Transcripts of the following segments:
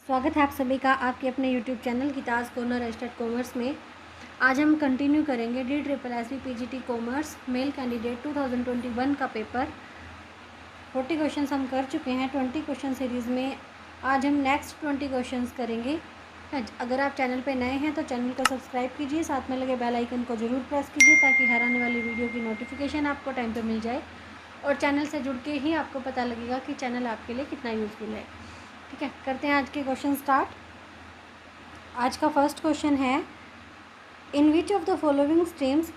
स्वागत है आप सभी का आपके अपने YouTube चैनल किताज कॉर्नर रजिस्टर्ड कॉमर्स में। आज हम कंटिन्यू करेंगे DSSB PGT commerce male candidate 2021 का पेपर। 40 क्वेश्चंस हम कर चुके हैं 20 क्वेश्चन सीरीज़ में। आज हम नेक्स्ट 20 क्वेश्चंस करेंगे। अगर आप चैनल पे नए हैं तो चैनल को सब्सक्राइब कीजिए, साथ में लगे बेल आइकन को ज़रूर प्रेस कीजिए ताकि हर आने वाली वीडियो की नोटिफिकेशन आपको टाइम पर मिल जाए और चैनल से जुड़ के ही आपको पता लगेगा कि चैनल आपके लिए कितना यूज़फुल है। ठीक है, करते हैं आज के क्वेश्चन स्टार्ट। आज का फर्स्ट क्वेश्चन है, in which of the following streams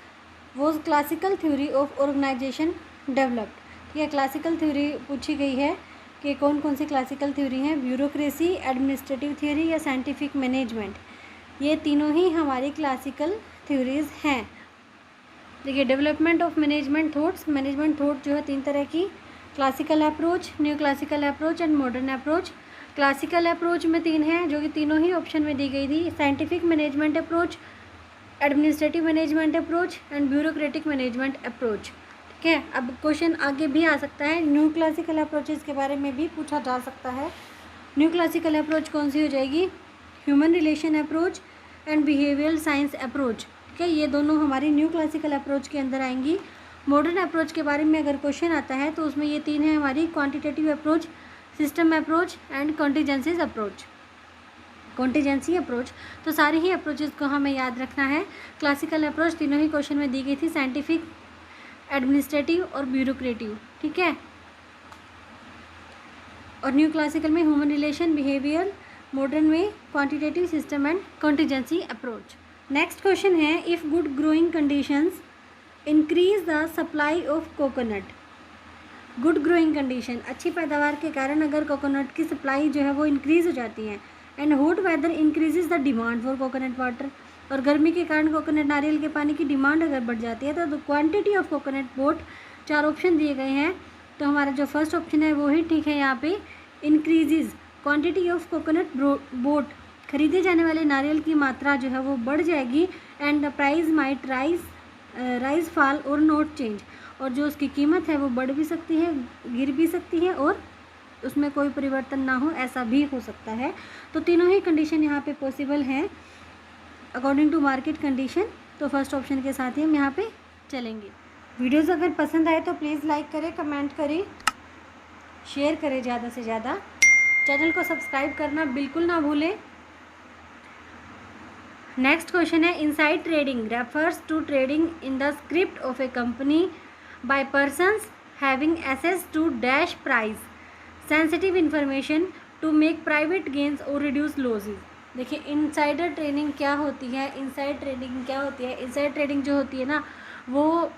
was classical theory of organisation developed. ठीक है, क्लासिकल थ्योरी पूछी गई है कि कौन कौन सी क्लासिकल थ्योरी हैं, ब्यूरोक्रेसी, एडमिनिस्ट्रेटिव थ्योरी या साइंटिफिक मैनेजमेंट। ये तीनों ही हमारी क्लासिकल थ्योरीज हैं। देखिए, development of management thoughts, management thought जो है तीन तरह की, classical approach, new classical approach and modern approach. Classical approach में तीन हैं जो कि तीनों ही ऑप्शन में दी गई थी, scientific management approach, administrative management approach and bureaucratic management approach. ठीक है, अब क्वेश्चन आगे भी आ सकता है, न्यू क्लासिकल अप्रोचेस के बारे में भी पूछा जा सकता है। न्यू क्लासिकल अप्रोच कौन सी हो जाएगी, human relation approach and behavioural science approach. ठीक है, ये दोनों हमारी न्यू क्लासिकल अप्रोच के अंदर आएंगी। मॉडर्न अप्रोच के बारे में अगर क्वेश्चन आता है तो उसमें ये तीन है हमारी, quantitative approach, system approach and contingencies approach. Contingency approach, तो सारी ही अप्रोचेस को हमें याद रखना है। क्लासिकल अप्रोच तीनों ही क्वेश्चन में दी गई थी, साइंटिफिक, एडमिनिस्ट्रेटिव और ब्यूरोक्रेटिव। ठीक है, और न्यू क्लासिकल में ह्यूमन रिलेशन, बिहेवियर, मॉडर्न में quantitative, system and contingency approach. Next question है, if good growing conditions increase the supply of coconut. Good growing condition, अच्छी पैदावार के कारण अगर कोकोनट की सप्लाई जो है वो इंक्रीज़ हो जाती है, and hot weather increases the demand for coconut water, और गर्मी के कारण कोकोनट नारियल के पानी की डिमांड अगर बढ़ जाती है तो क्वांटिटी ऑफ कोकोनट बोट, चार ऑप्शन दिए गए हैं तो हमारा जो फर्स्ट ऑप्शन है वो ही ठीक है। यहाँ पे increases quantity of coconut boat, खरीदे जाने वाले नारियल की मात्रा जो है वो बढ़ जाएगी, and the price might rise fall और नॉट चेंज, और जो उसकी कीमत है वो बढ़ भी सकती है, गिर भी सकती है और उसमें कोई परिवर्तन ना हो, ऐसा भी हो सकता है। तो तीनों ही कंडीशन यहाँ पे पॉसिबल हैं अकॉर्डिंग टू मार्केट कंडीशन। तो फर्स्ट ऑप्शन के साथ ही हम यहाँ पे चलेंगे। वीडियोस अगर पसंद आए तो प्लीज़ लाइक करें, कमेंट करें, शेयर करें ज़्यादा से ज़्यादा। चैनल को सब्सक्राइब करना बिल्कुल ना भूलें। नेक्स्ट क्वेश्चन है, inside trading refers to trading in the script of a company by persons having access to dash price sensitive information to make private gains or reduce losses। देखिए, insider trading क्या होती है, inside trading क्या होती है। Inside trading जो होती है ना, वो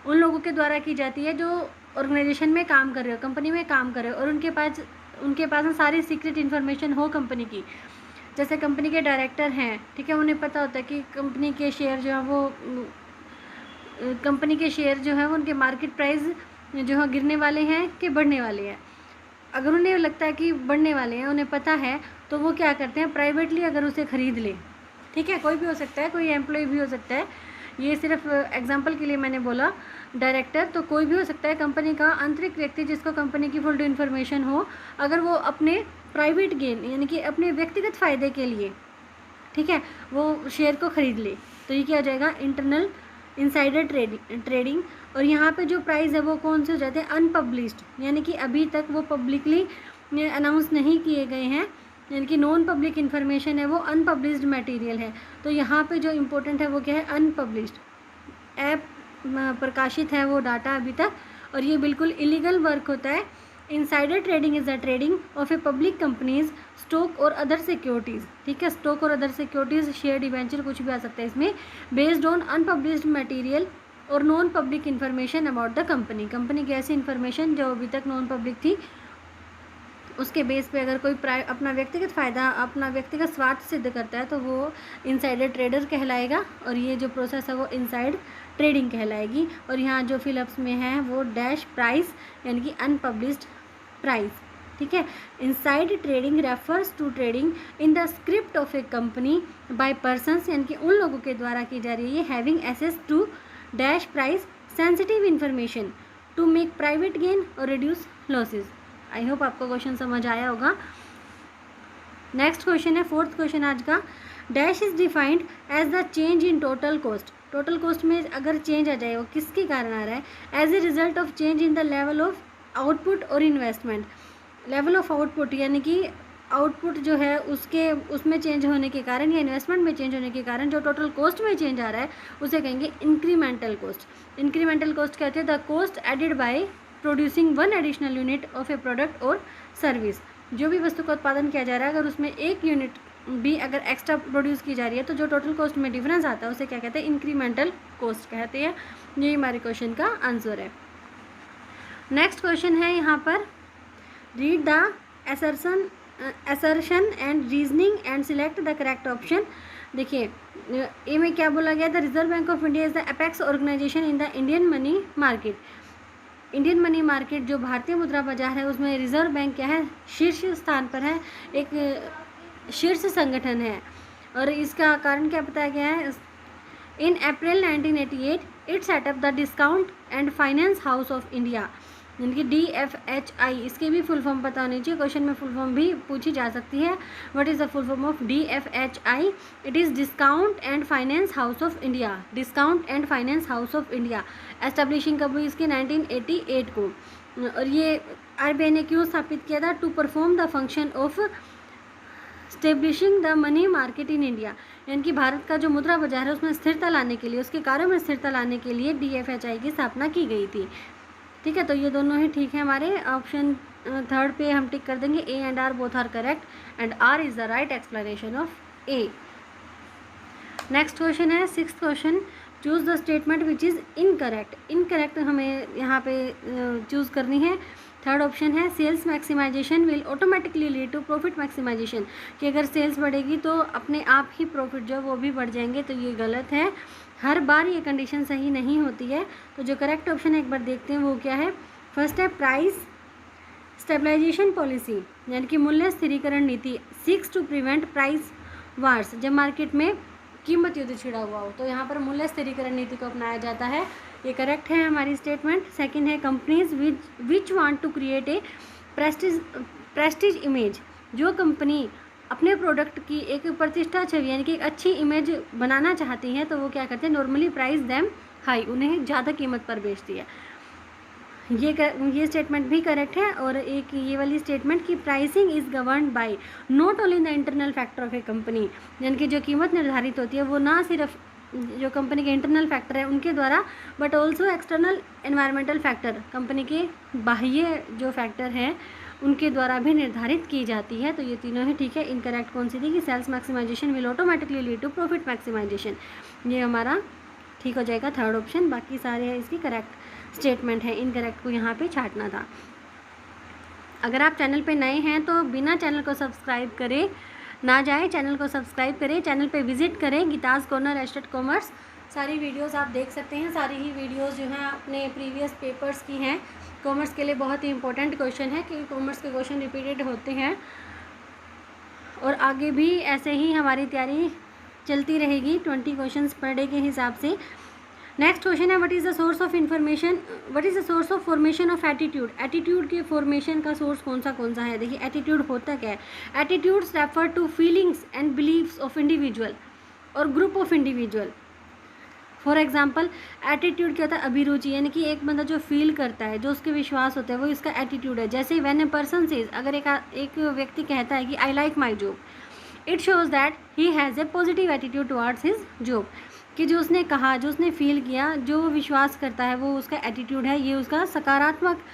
उन लोगों के द्वारा की जाती है जो ऑर्गेनाइजेशन में काम कर रहे हो, कंपनी में काम कर रहे हो, और उनके पास ना सारी सीक्रेट इन्फॉर्मेशन हो कंपनी की। जैसे कंपनी के डायरेक्टर हैं, ठीक है, उन्हें पता होता है कि कंपनी के शेयर जो है वो कंपनी के शेयर जो है वो उनके मार्केट प्राइस जो है गिरने वाले हैं कि बढ़ने वाले हैं। अगर उन्हें लगता है कि बढ़ने वाले हैं, उन्हें पता है, तो वो क्या करते हैं, प्राइवेटली अगर उसे ख़रीद ले। ठीक है, कोई भी हो सकता है, कोई एम्प्लॉय भी हो सकता है, ये सिर्फ एग्जांपल के लिए मैंने बोला। डायरेक्टर तो कोई भी हो सकता है, कंपनी का आंतरिक व्यक्ति जिसको कंपनी की फुल इन्फॉर्मेशन हो, अगर वो अपने प्राइवेट गेन यानी कि अपने व्यक्तिगत फ़ायदे के लिए, ठीक है, वो शेयर को ख़रीद ले, तो ये क्या हो जाएगा, इंटरनल इनसाइडर ट्रेडिंग। और यहाँ पे जो प्राइस है वो कौन से हो जाते हैं, अनपब्लिश्ड, यानी कि अभी तक वो पब्लिकली अनाउंस नहीं किए गए हैं, यानी कि नॉन पब्लिक इन्फॉर्मेशन है, वो अनपब्लिश्ड मटेरियल है। तो यहाँ पे जो इम्पोर्टेंट है वो क्या है, अनपब्लिश्ड, ऐप प्रकाशित है वो डाटा अभी तक, और ये बिल्कुल इलीगल वर्क होता है। Insider trading is the trading of a public companies stock और अदर सिक्योरिटीज़। ठीक है, स्टॉक और अदर सिक्योरिटीज़, शेयर, डिवेंचर, कुछ भी आ सकता है इसमें, बेस्ड ऑन अनपब्लिश्ड मटेरियल और non public information about the company. Company की ऐसी इन्फॉर्मेशन जो अभी तक नॉन पब्लिक थी, उसके बेस पे अगर कोई अपना व्यक्तिगत फ़ायदा, अपना व्यक्तिगत स्वार्थ सिद्ध करता है तो वो इनसाइडर ट्रेडर कहलाएगा, और ये जो प्रोसेस है वो इनसाइड ट्रेडिंग कहलाएगी। और यहाँ जो फिलअप्स में है वो डैश प्राइस यानी कि अनपब्लिश्ड प्राइस। ठीक है, inside trading refers to trading in the script of a company by persons, यानी कि उन लोगों के द्वारा की जा रही है, having access to dash price sensitive information to make private gain और रिड्यूस लॉसेस। आई होप आपको क्वेश्चन समझ आया होगा। नेक्स्ट क्वेश्चन है, फोर्थ क्वेश्चन आज का, dash is defined as the change in total cost. Total cost में अगर चेंज आ जाए वो किसके कारण आ रहा है? As a result of change in the level of output और इन्वेस्टमेंट। लेवल ऑफ आउटपुट यानी कि आउटपुट जो है उसमें चेंज होने के कारण या इन्वेस्टमेंट में चेंज होने के कारण जो टोटल कॉस्ट में चेंज आ रहा है उसे कहेंगे इंक्रीमेंटल कॉस्ट। इंक्रीमेंटल कॉस्ट कहते हैं the cost added by producing one additional unit of a product और सर्विस। जो भी वस्तु का उत्पादन किया जा रहा है अगर उसमें एक यूनिट भी अगर एक्स्ट्रा प्रोड्यूस की जा रही है तो जो टोटल कॉस्ट में डिफरेंस आता है उसे क्या कहते हैं? इंक्रीमेंटल कॉस्ट कहते हैं। ये हमारे क्वेश्चन का आंसर है। नेक्स्ट क्वेश्चन है यहाँ पर, read the assertion and reasoning and select the correct option। देखिए ए में क्या बोला गया? The Reserve Bank of India is the apex organisation in the Indian money market. Indian money market जो भारतीय मुद्रा बाजार है उसमें रिजर्व बैंक क्या है? शीर्ष स्थान पर है, एक शीर्ष संगठन है। और इसका कारण क्या बताया गया है? इन अप्रैल 1988 it setup the discount and finance house of India, यानी कि DFHI। इसके भी फुल फॉर्म पता होनी चाहिए, क्वेश्चन में फुल फॉर्म भी पूछी जा सकती है। What is the full form of DFHI? It is discount and finance house of India. Discount and finance house of India. Establishing कब हुई इसकी? 1988 को। और ये RBI ने क्यों स्थापित किया था? To perform the function of establishing the money market in India, यानी कि भारत का जो मुद्रा बाजार है उसमें स्थिरता लाने के लिए, उसके कार्यों में स्थिरता लाने के लिए DFHI की स्थापना की गई थी। ठीक है, तो ये दोनों ही ठीक है हमारे। ऑप्शन थर्ड पे हम टिक कर देंगे, A and R both are correct and R is the right explanation of A। Next question है, sixth question, choose the statement which is incorrect. Incorrect हमें यहाँ पे चूज़ करनी है। थर्ड ऑप्शन है, sales maximisation will automatically lead to profit maximisation, कि अगर sales बढ़ेगी तो अपने आप ही प्रॉफिट जो वो भी बढ़ जाएंगे। तो ये गलत है, हर बार ये कंडीशन सही नहीं होती है। तो जो करेक्ट ऑप्शन है एक बार देखते हैं वो क्या है। फर्स्ट है, प्राइस स्टेबलाइजेशन पॉलिसी, यानी कि मूल्य स्थिरीकरण नीति seeks to prevent price wars. जब मार्केट में कीमत युद्ध छिड़ा हुआ हो तो यहाँ पर मूल्य स्थिरीकरण नीति को अपनाया जाता है। ये करेक्ट है हमारी स्टेटमेंट। सेकंड है, companies which want to create a prestige image. जो कंपनी अपने प्रोडक्ट की एक प्रतिष्ठा छवि यानी कि एक अच्छी इमेज बनाना चाहती हैं तो वो क्या करते हैं? नॉर्मली प्राइस देम हाई, उन्हें ज़्यादा कीमत पर बेचती है। ये स्टेटमेंट भी करेक्ट है। और एक ये वाली स्टेटमेंट कि pricing is governed bye not only the internal factor of a company, यानी कि जो कीमत निर्धारित होती है वो ना सिर्फ जो कंपनी के इंटरनल फैक्टर है उनके द्वारा but also external environmental factor, company के बाह्य जो फैक्टर हैं उनके द्वारा भी निर्धारित की जाती है। तो ये तीनों ही ठीक है। इनकरेक्ट कौन सी थी? कि sales maximisation will automatically lead to profit maximisation. ये हमारा ठीक हो जाएगा थर्ड ऑप्शन। बाकी सारे इसकी करेक्ट स्टेटमेंट है, इनकरेक्ट को यहाँ पे छांटना था। अगर आप चैनल पे नए हैं तो बिना चैनल को सब्सक्राइब करे ना जाए, चैनल को सब्सक्राइब करें, चैनल पे विजिट करें। गीताज कॉर्नर एस्टेट कॉमर्स सारी वीडियोस आप देख सकते हैं। सारी ही वीडियोस जो हैं अपने प्रीवियस पेपर्स की हैं। कॉमर्स के लिए बहुत ही इंपॉर्टेंट क्वेश्चन है क्योंकि कॉमर्स के क्वेश्चन रिपीटेड होते हैं और आगे भी ऐसे ही हमारी तैयारी चलती रहेगी 20 क्वेश्चंस पर डे के हिसाब से। नेक्स्ट क्वेश्चन है, what is the source of information, what is the source of formation of attitude. Attitude के फॉर्मेशन का सोर्स कौन सा है? देखिए एटीट्यूड होता क्या है? Attitudes refer to feelings and believes of individual और group of individual. For example attitude क्या होता है? अभिरुचि, यानी कि एक बंदा जो फील करता है, जो उसके विश्वास होता है वो इसका एटीट्यूड है। जैसे व्हेन ए पर्सन सेज, अगर एक व्यक्ति कहता है कि I like my job, it shows that he has a positive attitude towards his job, कि जो उसने कहा, जो उसने फील किया, जो वो विश्वास करता है वो उसका एटीट्यूड है, ये उसका सकारात्मक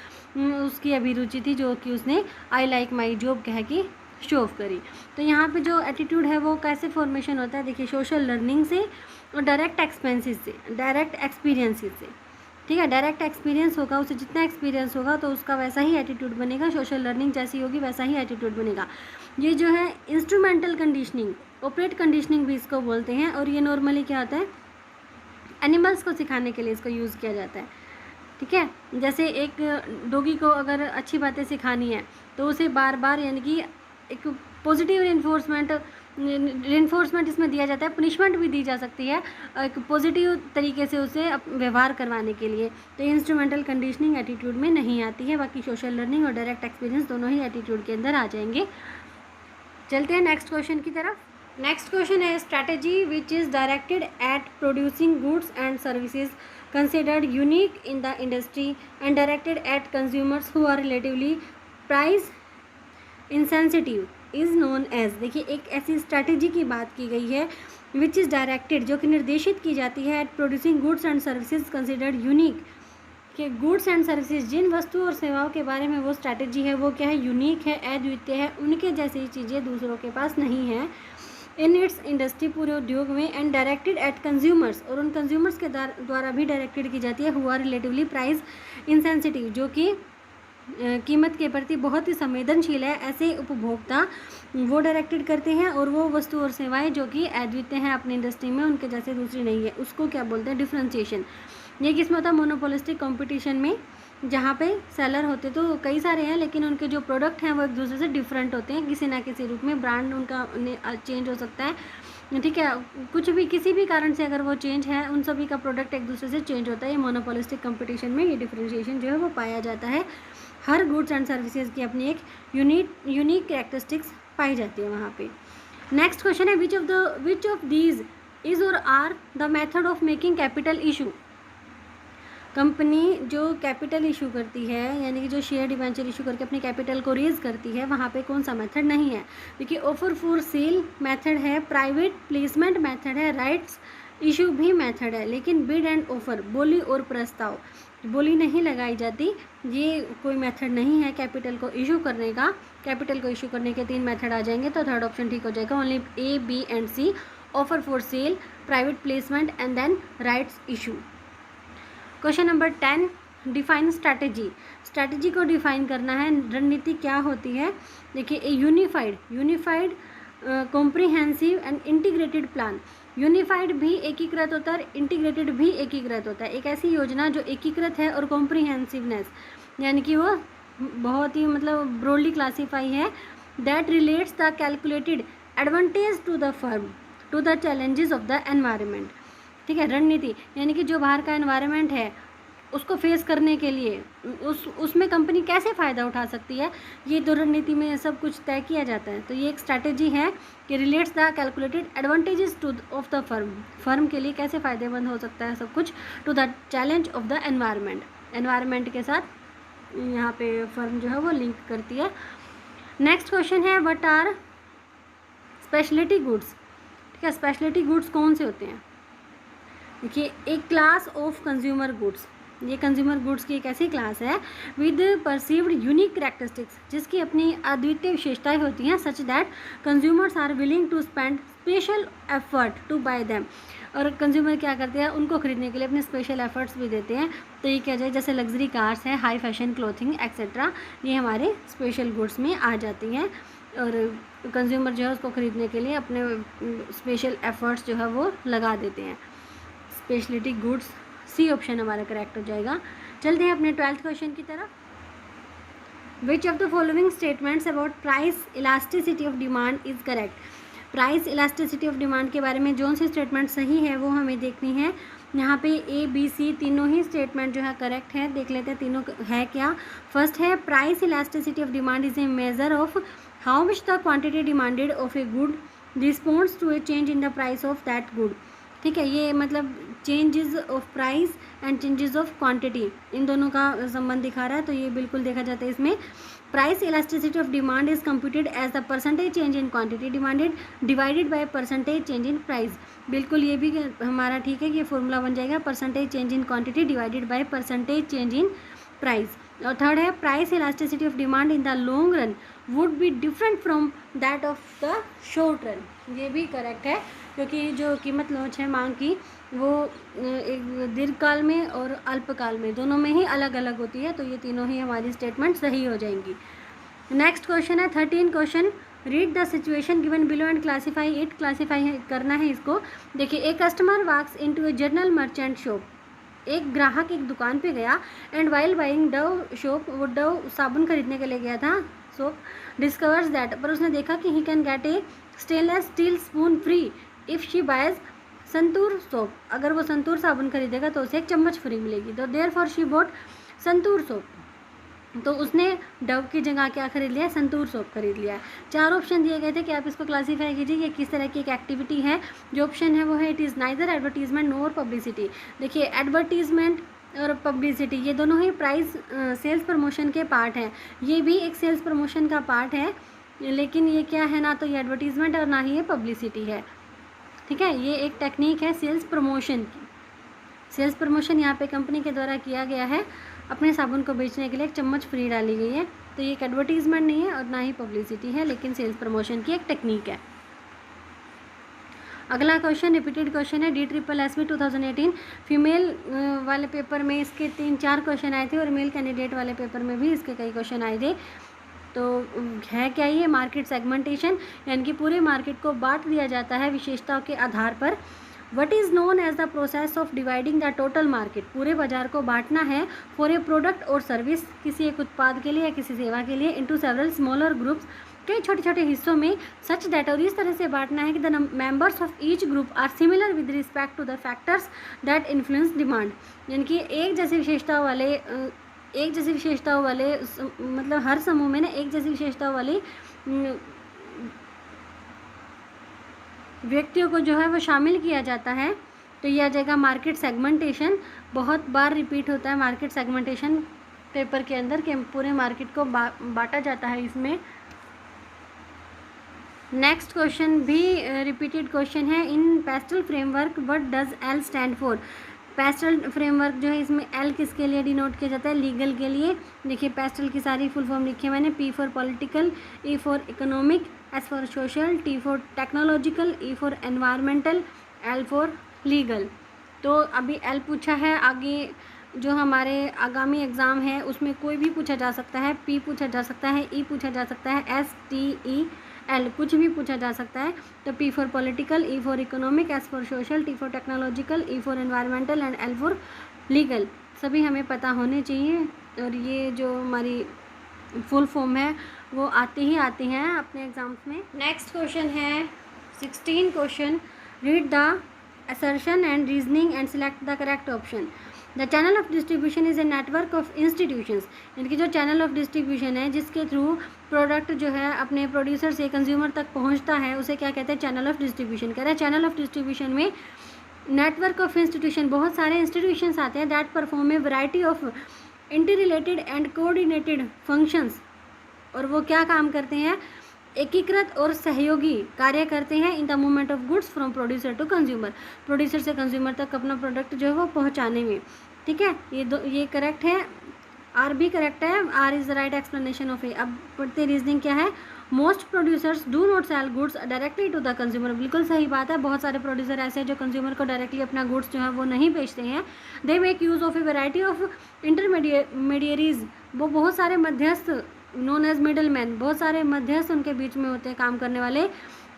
उसकी अभिरुचि थी जो कि उसने आई लाइक माई जॉब कह के शो ऑफ करी। तो यहाँ पे जो एटीट्यूड है वो कैसे फॉर्मेशन होता है? देखिए सोशल लर्निंग से और डायरेक्ट एक्सपेंसेस से, डायरेक्ट एक्सपीरियंसेस से। ठीक है, डायरेक्ट एक्सपीरियंस होगा, उसे जितना एक्सपीरियंस होगा तो उसका वैसा ही एटीट्यूड बनेगा। सोशल लर्निंग जैसी होगी वैसा ही एटीट्यूड बनेगा। ये जो है इंस्ट्रूमेंटल कंडीशनिंग, ऑपरेट कंडीशनिंग भी इसको बोलते हैं और ये नॉर्मली क्या होता है? एनिमल्स को सिखाने के लिए इसको यूज़ किया जाता है। ठीक है, जैसे एक डॉगी को अगर अच्छी बातें सिखानी है तो उसे बार बार, यानी कि एक पॉजिटिव रिइंफोर्समेंट इसमें दिया जाता है, पनिशमेंट भी दी जा सकती है एक पॉजिटिव तरीके से उसे व्यवहार करवाने के लिए। तो इंस्ट्रूमेंटल कंडीशनिंग एटीट्यूड में नहीं आती है। बाकी सोशल लर्निंग और डायरेक्ट एक्सपीरियंस दोनों ही एटीट्यूड के अंदर आ जाएंगे। चलते हैं नेक्स्ट क्वेश्चन की तरफ। नेक्स्ट क्वेश्चन है strategy which is directed at producing goods and services considered unique in the industry and directed at consumers who are relatively price insensitive is known as. देखिए एक ऐसी स्ट्रैटेजी की बात की गई है विच इज़ डायरेक्टेड, जो कि निर्देशित की जाती है at producing goods and services considered unique, कि गुड्स एंड सर्विसेज जिन वस्तुओं और सेवाओं के बारे में वो स्ट्रैटेजी है वो क्या है, यूनिक है, अद्वितीय है, उनके जैसी चीज़ें दूसरों के पास नहीं हैं इन इट्स इंडस्ट्री, पूरे उद्योग में, एंड डायरेक्टेड एट कंज्यूमर्स, और उन कंज्यूमर्स के द्वारा भी डायरेक्टेड की जाती है who are relatively price insensitive, जो कि कीमत के प्रति बहुत ही संवेदनशील है, ऐसे उपभोक्ता वो डायरेक्टेड करते हैं, और वो वस्तु और सेवाएं जो कि अद्वितीय हैं अपनी इंडस्ट्री में, उनके जैसे दूसरी नहीं है, उसको क्या बोलते हैं, डिफ्रेंशिएशन। ये किसमें होता है, मोनोपोलिस्टिक कंपटीशन में, जहाँ पे सेलर होते तो कई सारे हैं लेकिन उनके जो प्रोडक्ट हैं वो एक दूसरे से डिफरेंट होते हैं, किसी ना किसी रूप में ब्रांड उनका चेंज हो सकता है, ठीक है, कुछ भी किसी भी कारण से अगर वो चेंज है, उन सभी का प्रोडक्ट एक दूसरे से चेंज होता है। ये मोनोपोलिस्टिक कंपटीशन में ये डिफ्रेंशिएशन जो है वो पाया जाता है। हर गुड्स एंड सर्विसेज की अपनी एक यूनिक कैरेक्टरिस्टिक्स पाई जाती है वहाँ पे। नेक्स्ट क्वेश्चन है which of these is or are the method of making capital issue. कंपनी जो कैपिटल इशू करती है, यानी कि जो शेयर डिवेंचर इशू करके अपने कैपिटल को रेज करती है, वहाँ पे कौन सा मेथड नहीं है। देखिए ऑफर फॉर सेल मेथड है, प्राइवेट प्लेसमेंट मेथड है, राइट्स इशू भी मेथड है, लेकिन बिड एंड ऑफर, बोली और प्रस्ताव, बोली नहीं लगाई जाती, ये कोई मेथड नहीं है कैपिटल को इशू करने का। कैपिटल को इशू करने के 3 मेथड आ जाएंगे तो थर्ड ऑप्शन ठीक हो जाएगा, only A, B and C, offer for sale, private placement and then rights issue. Question number 10, define strategy. Strategy को डिफाइन करना है, रणनीति क्या होती है। देखिए a unified comprehensive and integrated plan. Unified भी एकीकृत होता है, इंटीग्रेटेड भी एकीकृत होता है। एक ऐसी योजना जो एकीकृत है और कॉम्प्रिहेंसिवनेस, यानी कि वो बहुत ही मतलब ब्रॉडली क्लासीफाई है, that relates the calculated advantage to the firm to the challenges of the environment. ठीक है, रणनीति यानी कि जो बाहर का एनवायरनमेंट है उसको फेस करने के लिए उसमें कंपनी कैसे फ़ायदा उठा सकती है, ये तो रणनीति में सब कुछ तय किया जाता है। तो ये एक स्ट्रैटेजी है कि relates the calculated advantages to of the firm के लिए कैसे फ़ायदेमंद हो सकता है सब कुछ, to the challenge of the environment के साथ यहाँ पे फर्म जो है वो लिंक करती है। नेक्स्ट क्वेश्चन है व्हाट आर स्पेशलिटी गुड्स। ठीक है, स्पेशलिटी गुड्स कौन से होते हैं। देखिए एक क्लास ऑफ कंज्यूमर गुड्स, ये कंज्यूमर गुड्स की एक ऐसी क्लास है विद परसीव्ड यूनिक कैरेक्टरिस्टिक्स, जिसकी अपनी अद्वितीय विशेषताएं होती हैं, such that consumers are willing to spend special effort to buy them. और कंज्यूमर क्या करते हैं, उनको खरीदने के लिए अपने स्पेशल एफर्ट्स भी देते हैं। तो ये क्या जाए, जैसे लग्जरी कार्स है, हाई फैशन क्लोथिंग एक्सेट्रा, ये हमारे स्पेशल गुड्स में आ जाती हैं। और कंज्यूमर जो है उसको खरीदने के लिए अपने स्पेशल एफर्ट्स जो है वो लगा देते हैं। स्पेशलिटी गुड्स, सी ऑप्शन हमारा करेक्ट हो जाएगा। चलते हैं अपने 12th क्वेश्चन की तरफ। विच of the following statements about price elasticity of demand is correct. Price elasticity of demand के बारे में जो सी स्टेटमेंट सही है वो हमें देखनी है। यहाँ पे A, B, C तीनों ही स्टेटमेंट जो है करेक्ट है। देख लेते हैं तीनों है क्या। फर्स्ट है price elasticity of demand is a measure of how much the quantity demanded of a good response to a change in the price of that good. ठीक है, ये मतलब changes of price and changes of quantity, इन दोनों का संबंध दिखा रहा है, तो ये बिल्कुल देखा जाता है इसमें। Price elasticity of demand is computed as the percentage change in quantity demanded divided by percentage change in price. बिल्कुल ये भी हमारा ठीक है कि ये फॉर्मूला बन जाएगा, percentage change in quantity divided by percentage change in price. और थर्ड है price elasticity of demand in the long run would be different from that of the short run. ये भी करेक्ट है क्योंकि जो कीमत लोच है मांग की वो एक दीर्घकाल में और अल्पकाल में दोनों में ही अलग अलग होती है। तो ये तीनों ही हमारी स्टेटमेंट सही हो जाएंगी। नेक्स्ट क्वेश्चन है 13 question, read the situation given below and classify it. Classify करना है इसको। देखिए एक customer walks into a general merchant shop. एक ग्राहक एक दुकान पे गया and while buying Dove soap, वो डव साबुन खरीदने के लिए गया था, सोप, डिस्कवर्स दैट, पर उसने देखा कि he can get A stainless steel spoon free if she boys santoor soap. अगर वो संतूर साबुन खरीदेगा तो उसे एक चम्मच फ्री मिलेगी। तो therefore she bought Santoor soap. तो उसने डव की जगह क्या खरीद लिया, संतूर सोप खरीद लिया। 4 ऑप्शन दिए गए थे कि आप इसको क्लासीफाई कीजिए ये किस तरह की एक एक्टिविटी है। जो ऑप्शन है वो है it is neither advertisement NOR publicity. देखिए एडवर्टीजमेंट और पब्लिसिटी ये दोनों ही प्राइस सेल्स प्रमोशन के पार्ट हैं। ये भी एक सेल्स प्रमोशन का पार्ट है, लेकिन ये क्या है, ना तो ये एडवर्टीजमेंट और ना ही ये पब्लिसिटी है। ठीक है, ये एक टेक्निक है सेल्स प्रमोशन की। सेल्स प्रमोशन यहाँ पे कंपनी के द्वारा किया गया है, अपने साबुन को बेचने के लिए एक चम्मच फ्री डाली गई है। तो ये एक एडवर्टीजमेंट नहीं है और ना ही पब्लिसिटी है, लेकिन सेल्स प्रमोशन की एक टेक्निक है। अगला क्वेश्चन रिपीटेड क्वेश्चन है DSSS 2018 फीमेल वाले पेपर में इसके 3-4 क्वेश्चन आए थे और मेल कैंडिडेट वाले पेपर में भी इसके कई क्वेश्चन आए थे। तो है क्या ये मार्केट सेगमेंटेशन, यानी कि पूरे मार्केट को बांट दिया जाता है विशेषताओं के आधार पर। What is known as the process of dividing the total market, पूरे बाजार को बांटना है फॉर ए प्रोडक्ट और सर्विस, किसी एक उत्पाद के लिए या किसी सेवा के लिए, इनटू सेवरल स्मॉलर ग्रुप्स, कई छोटे छोटे हिस्सों में, सच दैट, और इस तरह से बांटना है कि the members of each group are similar with respect to the factors that influence demand, यानी कि एक जैसी विशेषताओं वाले मतलब हर समूह में ना एक जैसी विशेषताओं वाली व्यक्तियों को जो है वो शामिल किया जाता है। तो यह आ जाएगा मार्केट सेगमेंटेशन। बहुत बार रिपीट होता है मार्केट सेगमेंटेशन पेपर के अंदर कि पूरे मार्केट को बांटा जाता है इसमें। नेक्स्ट क्वेश्चन भी रिपीटेड क्वेश्चन है। In PESTEL framework what does L stand for. PESTEL framework जो है इसमें एल किसके लिए डिनोट किया जाता है, लीगल के लिए। देखिए पेस्टल की सारी फुल फॉर्म लिखी है मैंने, P for political, E for economic, S for social, T for technological, E for environmental, L for legal. तो अभी L पूछा है, आगे जो हमारे आगामी एग्ज़ाम है उसमें कोई भी पूछा जा सकता है, P पूछा जा सकता है, E पूछा जा सकता है, S T E L कुछ भी पूछा जा सकता है। तो P for political, E for economic, S for social, T for technological, E for environmental and L for legal सभी हमें पता होने चाहिए। और ये जो हमारी फुल फॉर्म है वो आती हैं अपने एग्जाम्स में। नेक्स्ट क्वेश्चन है 16 question, read the assertion and reasoning and select the correct option. The channel of distribution is a network of institutions, यानी कि जो चैनल ऑफ डिस्ट्रीब्यूशन है जिसके थ्रू प्रोडक्ट जो है अपने प्रोड्यूसर से कंज्यूमर तक पहुंचता है उसे क्या कहते हैं, चैनल ऑफ डिस्ट्रीब्यूशन। कह रहा है चैनल ऑफ डिस्ट्रीब्यूशन में नेटवर्क ऑफ इंस्टीट्यूशन, बहुत सारे इंस्टीट्यूशंस आते हैं that perform a variety of interrelated and coordinated functions, और वो क्या काम करते हैं, एकीकृत और सहयोगी कार्य करते हैं in the movement of goods from producer to consumer, producer से कंज्यूमर तक अपना प्रोडक्ट जो है वो पहुंचाने में। ठीक है, ये करेक्ट है, आर भी करेक्ट है, R is the right explanation of A. अब पढ़ते रीजनिंग क्या है, most producers do not sell goods directly to the consumer, बिल्कुल सही बात है। बहुत सारे प्रोड्यूसर ऐसे हैं जो कंज्यूमर को डायरेक्टली अपना गुड्स जो है वो नहीं बेचते हैं। They make use of a variety of intermediaries, वो बहुत सारे मध्यस्थ, नोन एज मिडल मैन, बहुत सारे मध्यस्थ उनके बीच में होते हैं काम करने वाले।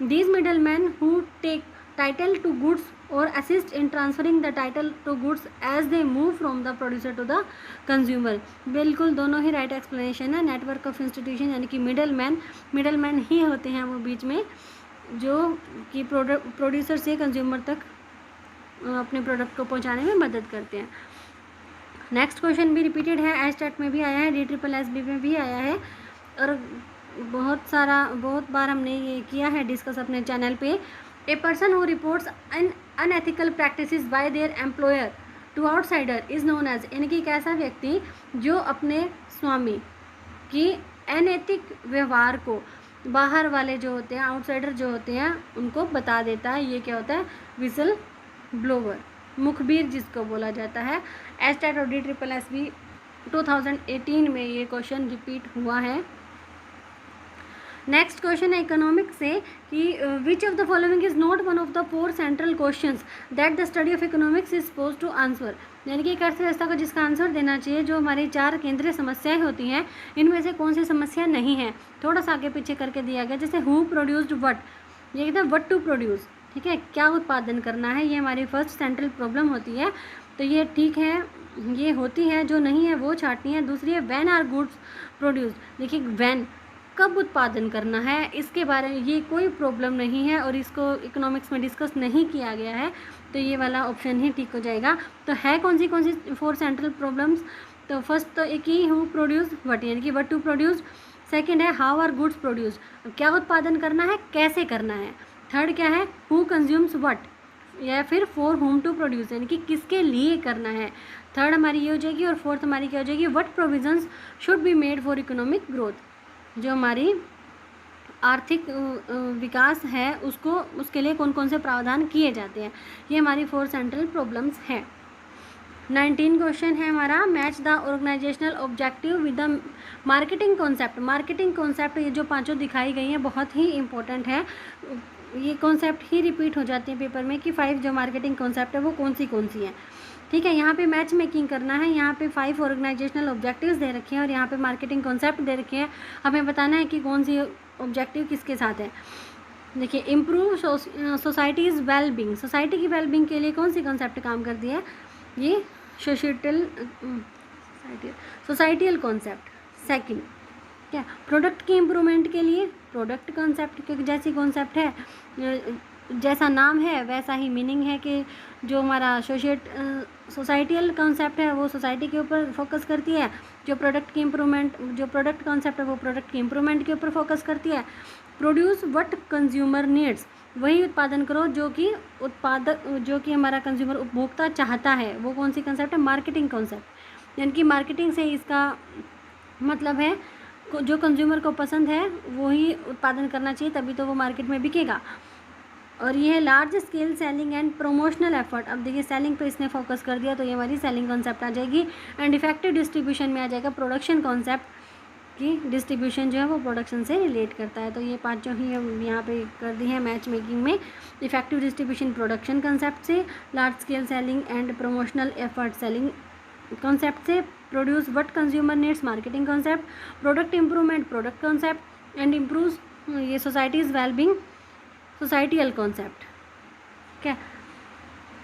These middle man who take title to goods और assist in transferring the title to goods as they move from the producer to the consumer, बिल्कुल दोनों ही राइट एक्सप्लेनेशन है। नेटवर्क ऑफ इंस्टीट्यूशन यानी कि मिडल मैन ही होते हैं वो बीच में जो कि प्रोड्यूसर से कंज्यूमर तक अपने प्रोडक्ट को पहुंचाने में मदद करते हैं। नेक्स्ट क्वेश्चन भी रिपीटेड है, एस्टेट में भी आया है, DSSS में भी आया है, और बहुत बार हमने ये किया है डिस्कस अपने चैनल पे। A person who reports unethical practices by their employer to outsider is known as, यानी कि एक ऐसा व्यक्ति जो अपने स्वामी की अनैतिक व्यवहार को बाहर वाले जो होते हैं, आउटसाइडर जो होते हैं, उनको बता देता है, ये क्या होता है, विसल ब्लोवर, मुखबिर जिसको बोला जाता है। एस्टेट और DSSS 2018 में ये क्वेश्चन रिपीट हुआ है। नेक्स्ट क्वेश्चन है इकोनॉमिक से कि which of the following is not one of the 4 central questions that the study of economics is suppose to answer, यानी कि एक अर्थव्यवस्था को जिसका आंसर देना चाहिए, जो हमारी 4 केंद्रीय समस्याएं होती हैं, इनमें से कौन सी समस्या नहीं है। थोड़ा सा आगे पीछे करके दिया गया, जैसे हु प्रोड्यूस्ड वट, ये कहते हैं वट टू प्रोड्यूस, ठीक है, क्या उत्पादन करना है, ये हमारी फर्स्ट सेंट्रल प्रॉब्लम होती है, तो ये ठीक है, ये होती है। जो नहीं है वो छाटनी है। दूसरी है व्हेन आर गुड्स प्रोड्यूस्ड, देखिए व्हेन कब उत्पादन करना है, इसके बारे में ये कोई प्रॉब्लम नहीं है और इसको इकोनॉमिक्स में डिस्कस नहीं किया गया है, तो ये वाला ऑप्शन ही ठीक हो जाएगा। तो है कौन सी 4 सेंट्रल प्रॉब्लम्स, तो फर्स्ट तो एक ही हु प्रोड्यूस व्हाट, यानी कि व्हाट टू प्रोड्यूस। सेकंड है हाउ आर गुड्स प्रोड्यूस, क्या उत्पादन करना है, कैसे करना है। थर्ड क्या है, हु कंज्यूम्स व्हाट, या फिर फॉर होम टू प्रोड्यूस, यानी कि किसके लिए करना है। थर्ड हमारी ये हो जाएगी। और फोर्थ हमारी क्या हो जाएगी, what provisions should be made for economic growth, जो हमारी आर्थिक विकास है उसको, उसके लिए कौन कौन से प्रावधान किए जाते हैं। ये हमारी 4 सेंट्रल प्रॉब्लम्स हैं। 19 क्वेश्चन है हमारा, match the organisational objective with the marketing concept. Marketing concept ये जो पांचों दिखाई गई हैं बहुत ही इंपॉर्टेंट है। ये कॉन्सेप्ट ही रिपीट हो जाती है पेपर में कि 5 जो मार्केटिंग कॉन्सेप्ट है वो कौन सी हैं। ठीक है, यहाँ पे मैच मेकिंग करना है। यहाँ पे 5 ऑर्गेनाइजेशनल ऑब्जेक्टिव्स दे रखे हैं और यहाँ पे मार्केटिंग कॉन्सेप्ट दे रखे हैं। हमें बताना है कि कौन सी ऑब्जेक्टिव किसके साथ है। देखिए, इम्प्रूव सोसाइटीज़ वेलबींग, सोसाइटी की वेलबींग के लिए कौन सी कॉन्सेप्ट काम करती है, ये सोसाइटियल कॉन्सेप्ट। सेकंड क्या, प्रोडक्ट की इम्प्रूवमेंट के लिए प्रोडक्ट कॉन्सेप्ट, क्योंकि जैसी कॉन्सेप्ट है, जैसा नाम है वैसा ही मीनिंग है कि जो हमारा सोसाइटियल कॉन्सेप्ट है वो सोसाइटी के ऊपर फोकस करती है, जो प्रोडक्ट की इम्प्रूवमेंट, जो प्रोडक्ट कॉन्सेप्ट है वो प्रोडक्ट की इम्प्रूवमेंट के ऊपर फोकस करती है। प्रोड्यूस व्हाट कंज्यूमर नीड्स, वही उत्पादन करो जो कि हमारा कंज्यूमर उपभोक्ता चाहता है। वो कौन सी कंसेप्ट है, मार्केटिंग कॉन्सेप्ट, यानी कि मार्केटिंग से इसका मतलब है जो कंज्यूमर को पसंद है वही उत्पादन करना चाहिए, तभी तो वो मार्केट में बिकेगा। और ये है large scale selling and promotional effort. अब देखिए, सेलिंग पे इसने फोकस कर दिया तो ये हमारी सेलिंग कॉन्सेप्ट आ जाएगी। एंड इफेक्टिव डिस्ट्रीब्यूशन में आ जाएगा प्रोडक्शन कॉन्सेप्ट, कि डिस्ट्रीब्यूशन जो है वो प्रोडक्शन से रिलेट करता है। तो ये 5 ही हम यहाँ पे कर दी है मैच मेकिंग में। इफेक्टिव डिस्ट्रीब्यूशन प्रोडक्शन कॉन्सेप्ट से, large scale selling and promotional effort selling concept से, produce what consumer needs marketing concept, product improvement product concept and improve ये सोसाइटीज़ वेलबींग सोसाइटियल कॉन्सेप्ट। क्या,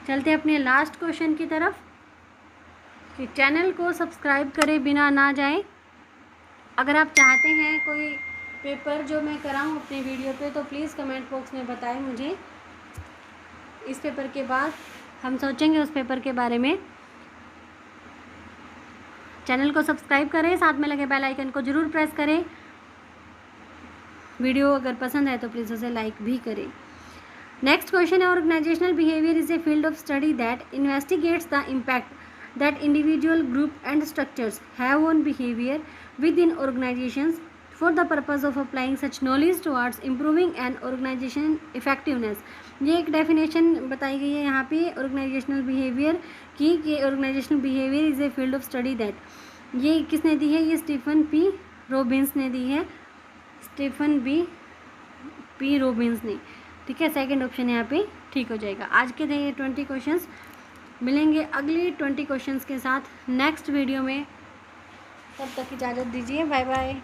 चलते हैं अपने लास्ट क्वेश्चन की तरफ कि चैनल को सब्सक्राइब करे बिना ना जाए। अगर आप चाहते हैं कोई पेपर जो मैं कराऊं अपने वीडियो पे तो प्लीज़ कमेंट बॉक्स में बताएं मुझे। इस पेपर के बाद हम सोचेंगे उस पेपर के बारे में। चैनल को सब्सक्राइब करें, साथ में लगे बेल आइकन को ज़रूर प्रेस करें। वीडियो अगर पसंद है तो प्लीज़ उसे लाइक भी करें। नेक्स्ट क्वेश्चन है, organisational behaviour is a field of study that investigates the impact that individual group and structures have on behaviour with in organisations for the purpose of applying such knowledge towards improving an organisation effectiveness. ये एक definition बताई गई है यहाँ पे organisational behaviour की, कि organisational behaviour is a field of study that. ये किसने दी है, ये स्टीफन पी रॉबिन्स ने दी है, स्टीफन पी रॉबिन्स ने। ठीक है, सेकंड ऑप्शन यहाँ पे ठीक हो जाएगा। आज के थे 20 क्वेश्चंस, मिलेंगे अगली 20 क्वेश्चंस के साथ नेक्स्ट वीडियो में। तब तक इजाज़त दीजिए, बाय बाय।